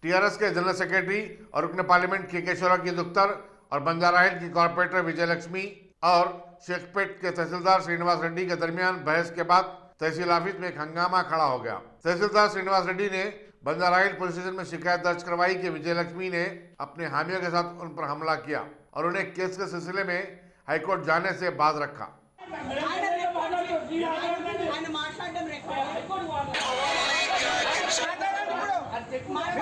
TRS के general secretary और रुकन पार्लियामेंट के केशवराव की दुख्तर और बंजारा हिल की कॉर्पोरेटर विजयलक्ष्मी और शेखपेट के तहसीलदार श्रीनिवास रेड्डी के दरमियान बहस के बाद तहसील ऑफिस में एक हंगामा खड़ा हो गया। तहसीलदार श्रीनिवास रेड्डी ने बंजारा हिल पुलिस स्टेशन में शिकायत दर्ज करवाई कि विजयलक्ष्मी ने अपने हामियों के साथ उन पर हमला किया और उन्हें केस के सिलसिले में हाईकोर्ट जाने से बाज रखा। एक मिनट